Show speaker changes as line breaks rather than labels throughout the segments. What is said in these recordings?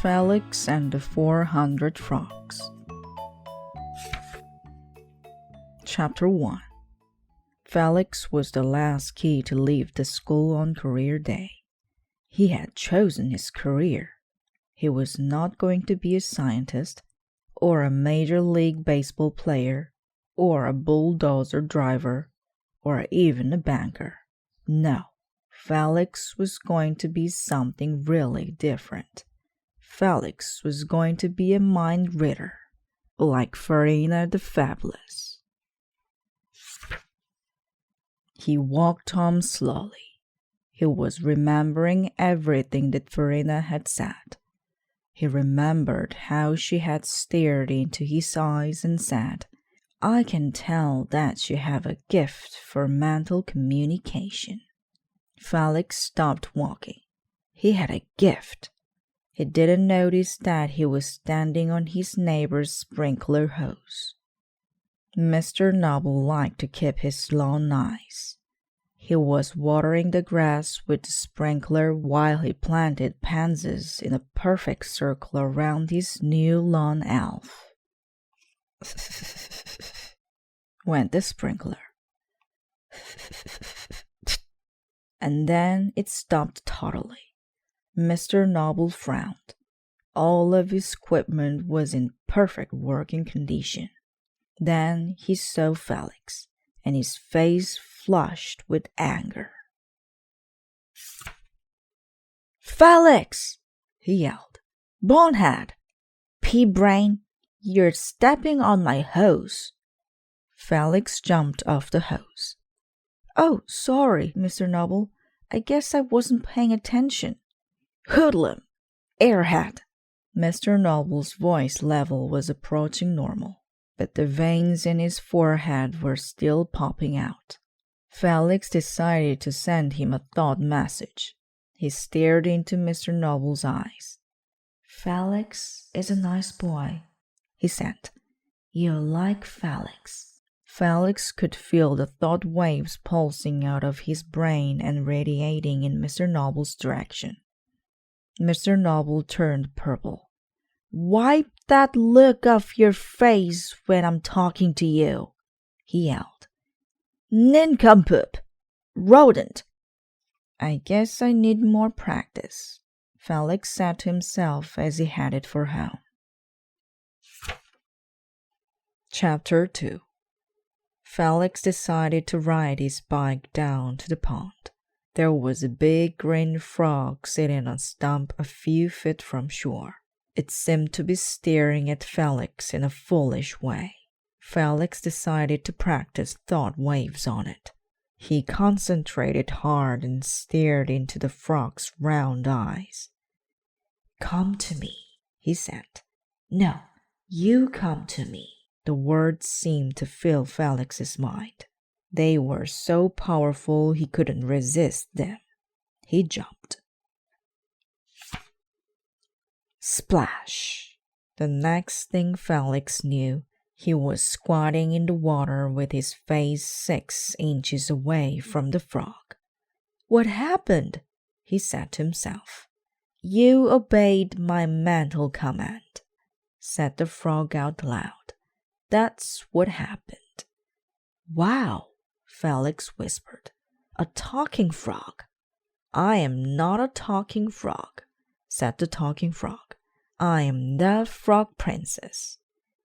Felix and the 400 Frogs. Chapter 1. Felix was the last kid to leave the school on career day. He had chosen his career. He was not going to be a scientist, or a Major League Baseball player, or a bulldozer driver, or even a banker. No, Felix was going to be something really different. Felix was going to be a mind reader, like Farina the Fabulous. He walked home slowly. He was remembering everything that Farina had said. He remembered how she had stared into his eyes and said, "I can tell that you have a gift for mental communication." Felix stopped walking. He had a gift. He didn't notice that he was standing on his neighbor's sprinkler hose. Mr. Noble liked to keep his lawn nice. He was watering the grass with the sprinkler while he planted pansies in a perfect circle around his new lawn elf. Went the sprinkler. And then it stopped totally. Mr. Noble frowned. All of his equipment was in perfect working condition. Then he saw Felix, and his face flushed with anger. "Felix!" he yelled. "Bonehead! Pea-brain! You're stepping on my hose!" Felix jumped off the hose. "Oh, sorry, Mr. Noble. I guess I wasn't paying attention." "Hoodlum! Airhead!" Mr. Noble's voice level was approaching normal, but the veins in his forehead were still popping out. Felix decided to send him a thought message. He stared into Mr. Noble's eyes. "Felix is a nice boy," he said. "You like Felix." Felix could feel the thought waves pulsing out of his brain and radiating in Mr. Noble's direction. Mr. Noble turned purple. "Wipe that look off your face when I'm talking to you," he yelled. "Nincompoop! Rodent!" "I guess I need more practice," Felix said to himself as he headed for home. Chapter 2. Felix decided to ride his bike down to the pond. There was a big green frog sitting on a stump a few feet from shore. It seemed to be staring at Felix in a foolish way. Felix decided to practice thought waves on it. He concentrated hard and stared into the frog's round eyes. "Come to me," he said. "No, you come to me." The words seemed to fill Felix's mind. They were so powerful he couldn't resist them. He jumped. Splash! The next thing Felix knew, he was squatting in the water with his face 6 inches away from the frog. "What happened?" he said to himself. "You obeyed my mental command," said the frog out loud. "That's what happened." "Wow," Felix whispered. "A talking frog." "I am not a talking frog," said the talking frog. "I am the frog princess.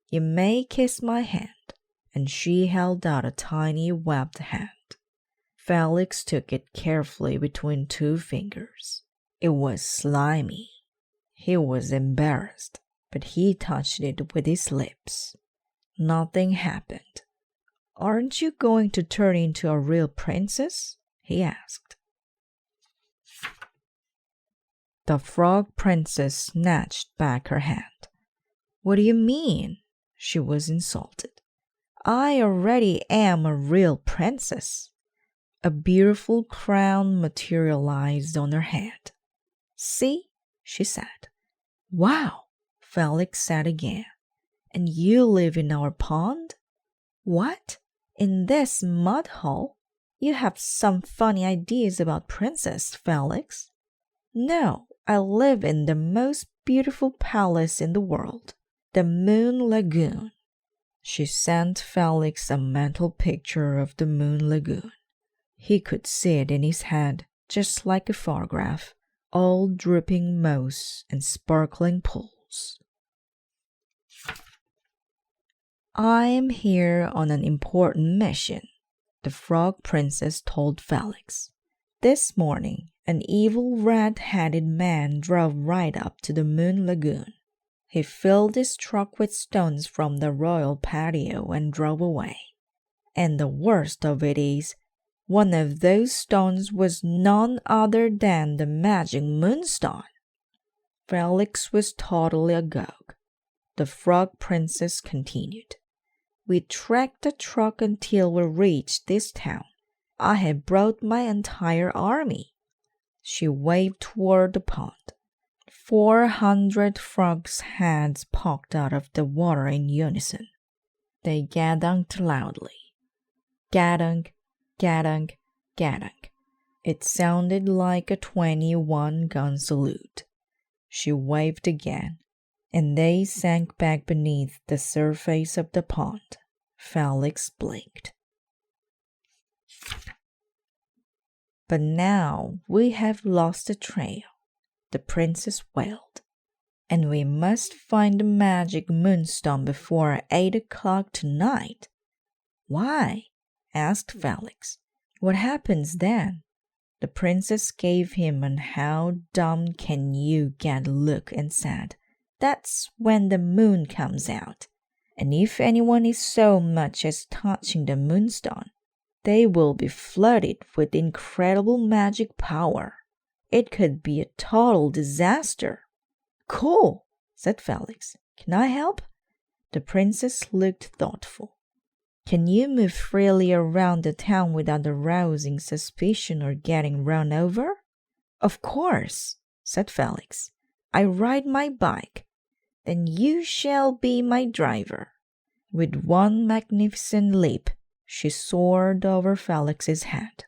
You may kiss my hand." And she held out a tiny webbed hand. Felix took it carefully between 2 fingers. It was slimy. He was embarrassed, but he touched it with his lips. Nothing happened. "Aren't you going to turn into a real princess?" he asked. The frog princess snatched back her hand. "What do you mean?" She was insulted. "I already am a real princess." A beautiful crown materialized on her head. "See?" she said. "Wow," Felix said again. "And you live in our pond?" "What? In this mud hole? You have some funny ideas about princess, Felix." "No, I live in the most beautiful palace in the world, the Moon Lagoon." She sent Felix a mental picture of the Moon Lagoon. He could see it in his head, just like a photograph, all dripping moss and sparkling pools. "I am here on an important mission," the Frog Princess told Felix. "This morning, an evil red-headed man drove right up to the Moon Lagoon. He filled his truck with stones from the royal patio and drove away. And the worst of it is, one of those stones was none other than the magic moonstone." Felix was totally agog. The Frog Princess continued. "We tracked the truck until we reached this town. I have brought my entire army." She waved toward the pond. 400 frogs' heads poked out of the water in unison. They gadunked loudly. Gadunk, gadunk, gadunk. It sounded like a 21-gun salute. She waved again, and they sank back beneath the surface of the pond. Felix blinked. "But now we have lost the trail," the princess wailed, "and we must find the magic moonstone before 8 o'clock tonight." "Why?" asked Felix. "What happens then?" The princess gave him an "how dumb can you get" look and said, "That's when the moon comes out, and if anyone is so much as touching the moonstone, they will be flooded with incredible magic power. It could be a total disaster." "Cool," said Felix. "Can I help?" The princess looked thoughtful. "Can you move freely around the town without arousing suspicion or getting run over?" "Of course," said Felix. "I ride my bike." "Then you shall be my driver." With one magnificent leap, she soared over Felix's head.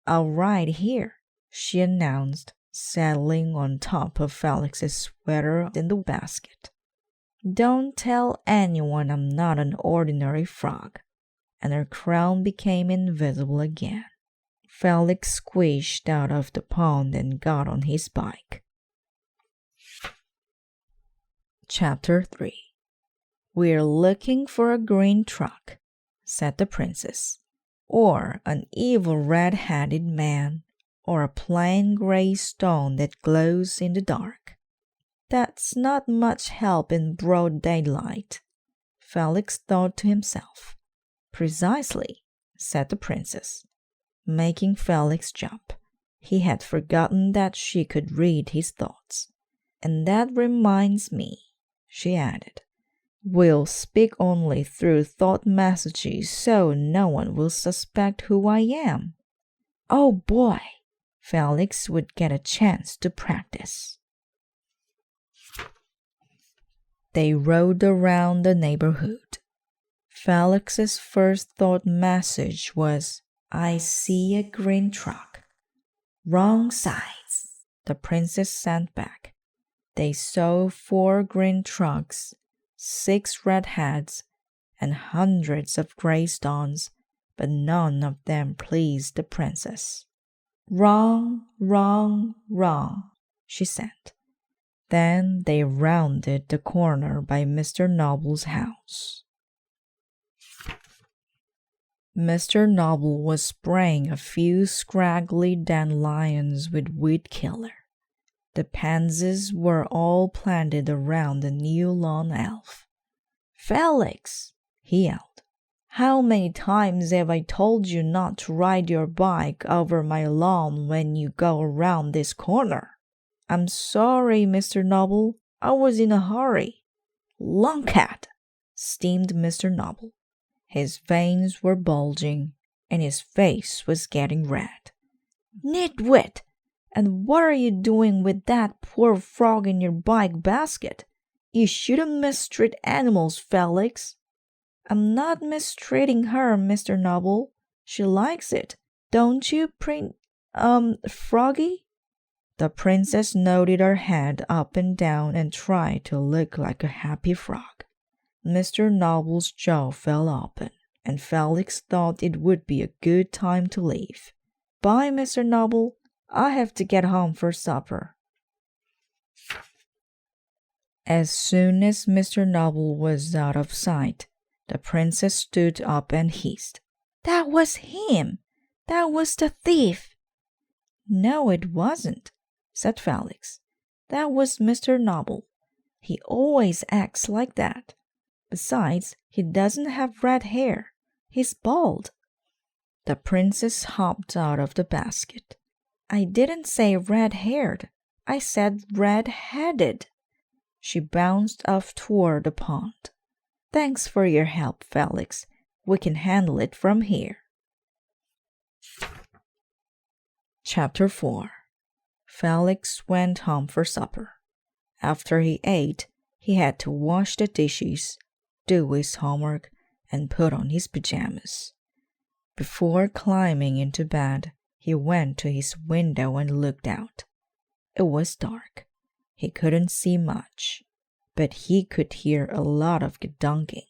"I'll ride here," she announced, settling on top of Felix's sweater in the basket. "Don't tell anyone I'm not an ordinary frog." And her crown became invisible again. Felix squished out of the pond and got on his bike. Chapter 3. "We're looking for a green truck," said the princess, "or an evil red-headed man, or a plain gray stone that glows in the dark." "That's not much help in broad daylight," Felix thought to himself. "Precisely," said the princess, making Felix jump. He had forgotten that she could read his thoughts. "And that reminds me," she added. "We'll speak only through thought messages so no one will suspect who I am." Oh boy! Felix would get a chance to practice. They rode around the neighborhood. Felix's first thought message was, "I see a green truck." "Wrong sides," the princess sent back. They saw 4 green trucks, 6 red heads, and hundreds of gray stones, but none of them pleased the princess. "Wrong, wrong, wrong," she said. Then they rounded the corner by Mr. Noble's house. Mr. Noble was spraying a few scraggly dandelions with weed killer. The pansies were all planted around the new lawn elf. "Felix," he yelled, "how many times have I told you not to ride your bike over my lawn when you go around this corner?" "I'm sorry, Mr. Noble. I was in a hurry." "Lunkhead!" steamed Mr. Noble. His veins were bulging, and his face was getting red. "Nitwit! And what are you doing with that poor frog in your bike basket? You shouldn't mistreat animals, Felix." "I'm not mistreating her, Mr. Noble. She likes it. Don't you, Froggy?" The princess nodded her head up and down and tried to look like a happy frog. Mr. Noble's jaw fell open, and Felix thought it would be a good time to leave. "Bye, Mr. Noble. I have to get home for supper." As soon as Mr. Noble was out of sight, the princess stood up and hissed, "That was him! That was the thief!" "No, it wasn't," said Felix. "That was Mr. Noble. He always acts like that. Besides, he doesn't have red hair. He's bald." The princess hopped out of the basket. "I didn't say red-haired. I said red-headed." She bounced off toward the pond. "Thanks for your help, Felix. We can handle it from here." Chapter 4. Felix went home for supper. After he ate, he had to wash the dishes, do his homework, and put on his pajamas. Before climbing into bed, he went to his window and looked out. It was dark. He couldn't see much, but he could hear a lot of gedunking.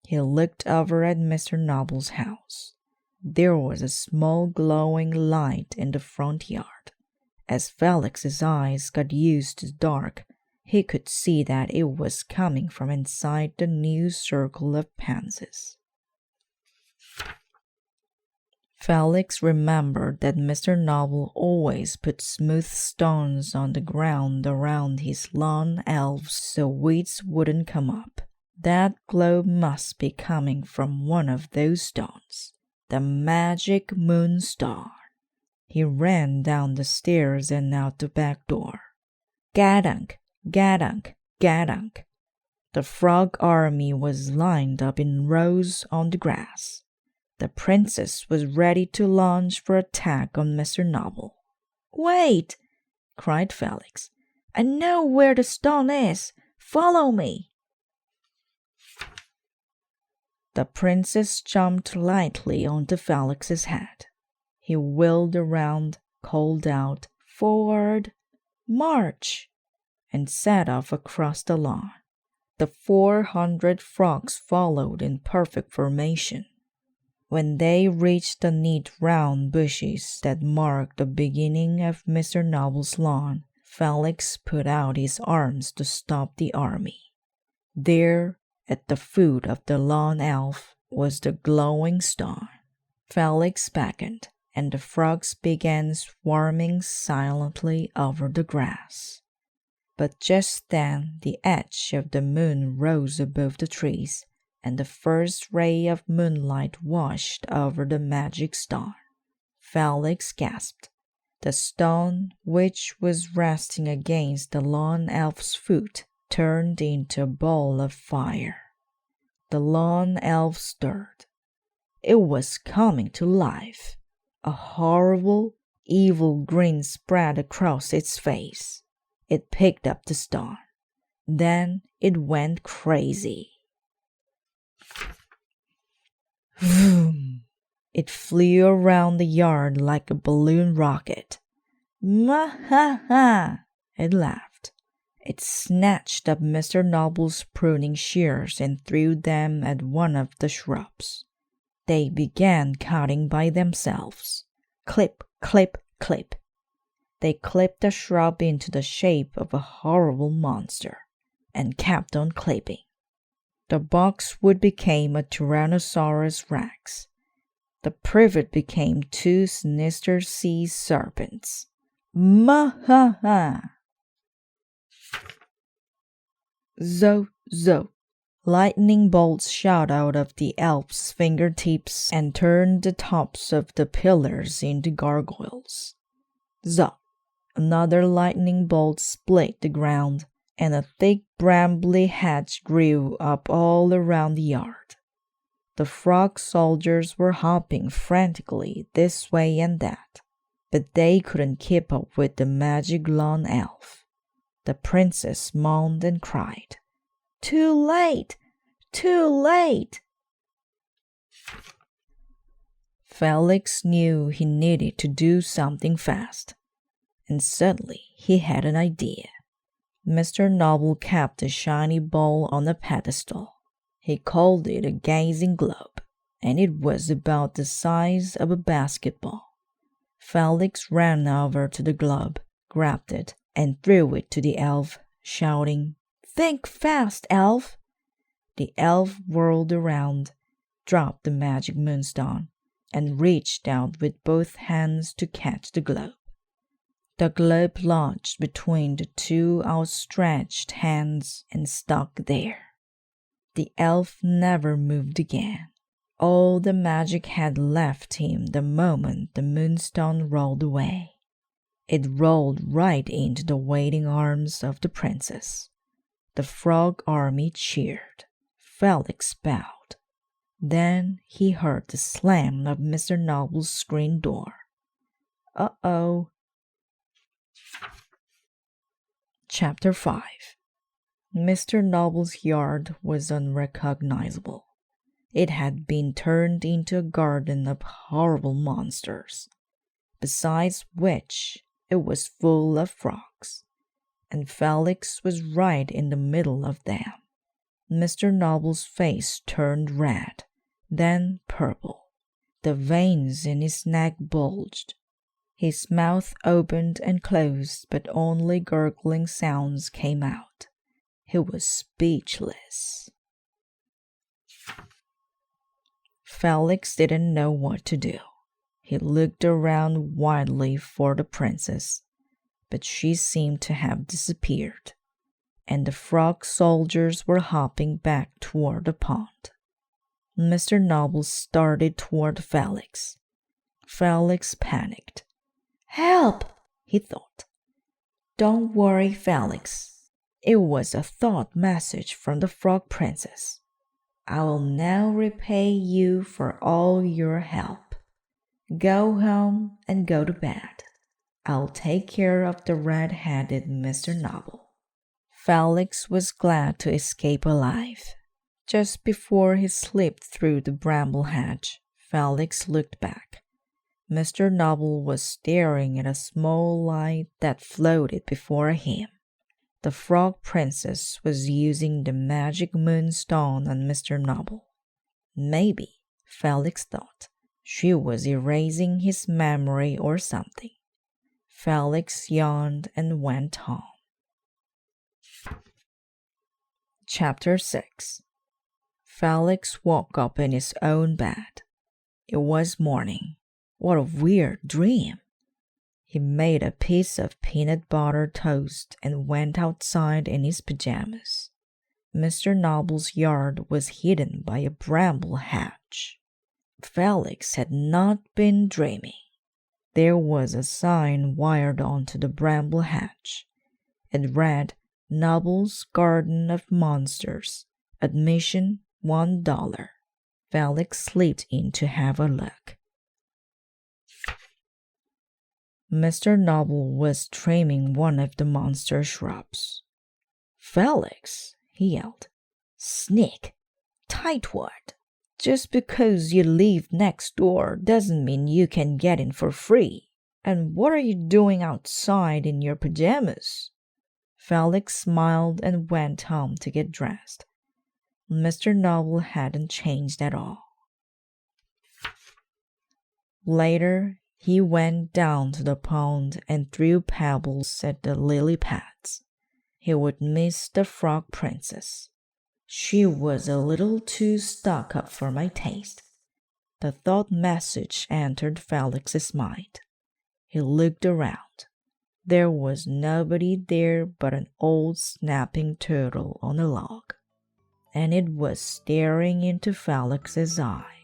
He looked over at Mr. Noble's house. There was a small glowing light in the front yard. As Felix's eyes got used to the dark, he could see that it was coming from inside the new circle of pansies. Felix remembered that Mr. Noble always put smooth stones on the ground around his lawn elves so weeds wouldn't come up. That glow must be coming from one of those stones, the magic moon star. He ran down the stairs and out the back door. Gadunk, gadunk, gadunk. The frog army was lined up in rows on the grass. The princess was ready to launch for attack on Mr. Noble. "Wait!" cried Felix. "I know where the stone is. Follow me." The princess jumped lightly onto Felix's head. He wheeled around, called out, "Forward, march!" and set off across the lawn. The 400 frogs followed in perfect formation. When they reached the neat round bushes that marked the beginning of Mr. Noble's lawn, Felix put out his arms to stop the army. There, at the foot of the lawn elf, was the glowing stone. Felix beckoned, and the frogs began swarming silently over the grass. But just then the edge of the moon rose above the trees, and the first ray of moonlight washed over the magic stone. Felix gasped. The stone, which was resting against the lawn elf's foot, turned into a ball of fire. The lawn elf stirred. It was coming to life. A horrible, evil grin spread across its face. It picked up the stone. Then it went crazy. Vroom! It flew around the yard like a balloon rocket. "Ma-ha-ha!" it laughed. It snatched up Mr. Noble's pruning shears and threw them at one of the shrubs. They began cutting by themselves. Clip, clip, clip. They clipped the shrub into the shape of a horrible monster and kept on clipping. The boxwood became a Tyrannosaurus Rex. The privet became 2 sinister sea serpents. Ma-ha-ha! Zo, zo! Lightning bolts shot out of the elf's fingertips and turned the tops of the pillars into gargoyles. Zo! Another lightning bolt split the ground, and a thick brambly hedge grew up all around the yard. The frog soldiers were hopping frantically this way and that, but they couldn't keep up with the magic lawn elf. The princess moaned and cried, "Too late! Too late!" Felix knew he needed to do something fast. and suddenly he had an idea. Mr. Noble kept the shiny ball on a pedestal. He called it a gazing globe, and it was about the size of a basketball. Felix ran over to the globe, grabbed it, and threw it to the elf, shouting, "Think fast, elf!" The elf whirled around, dropped the magic moonstone, and reached out with both hands to catch the globe. The globe lodged between the two outstretched hands and stuck there. The elf never moved again. All the magic had left him the moment the moonstone rolled away. It rolled right into the waiting arms of the princess. The frog army cheered. Felix bowed. Then he heard the slam of Mr. Noble's screen door. Uh-oh. Chapter 5. Mr. Noble's yard was unrecognizable. It had been turned into a garden of horrible monsters, besides which it was full of frogs, and Felix was right in the middle of them. Mr. Noble's face turned red, then purple. The veins in his neck bulged. His mouth opened and closed, but only gurgling sounds came out. He was speechless. Felix didn't know what to do. He looked around wildly for the princess, but she seemed to have disappeared, and the frog soldiers were hopping back toward the pond. Mr. Noble started toward Felix. Felix panicked. "Help!" he thought. "Don't worry, Felix." It was a thought message from the frog princess. "I will now repay you for all your help. Go home and go to bed. I'll take care of the red-headed Mr. Noble." Felix was glad to escape alive. Just before he slipped through the bramble hedge, Felix looked back. Mr. Noble was staring at a small light that floated before him. The frog princess was using the magic moonstone on Mr. Noble. Maybe, Felix thought, she was erasing his memory or something. Felix yawned and went home. Chapter 6. Felix woke up in his own bed. It was morning. What a weird dream. He made a piece of peanut butter toast and went outside in his pajamas. Mr. Noble's yard was hidden by a bramble hedge. Felix had not been dreaming. There was a sign wired onto the bramble hedge. It read, "Noble's Garden of Monsters. Admission $1. Felix slipped in to have a look. Mr. Noble was trimming one of the monster shrubs. "Felix," he yelled, "sneak, tightwad. Just because you live next door doesn't mean you can get in for free. And what are you doing outside in your pajamas?" Felix smiled and went home to get dressed. Mr. Noble hadn't changed at all. Later, he went down to the pond and threw pebbles at the lily pads. He would miss the frog princess. She was a little too stuck up for my taste. The thought message entered Felix's mind. He looked around. There was nobody there but an old snapping turtle on a log, and it was staring into Felix's eye.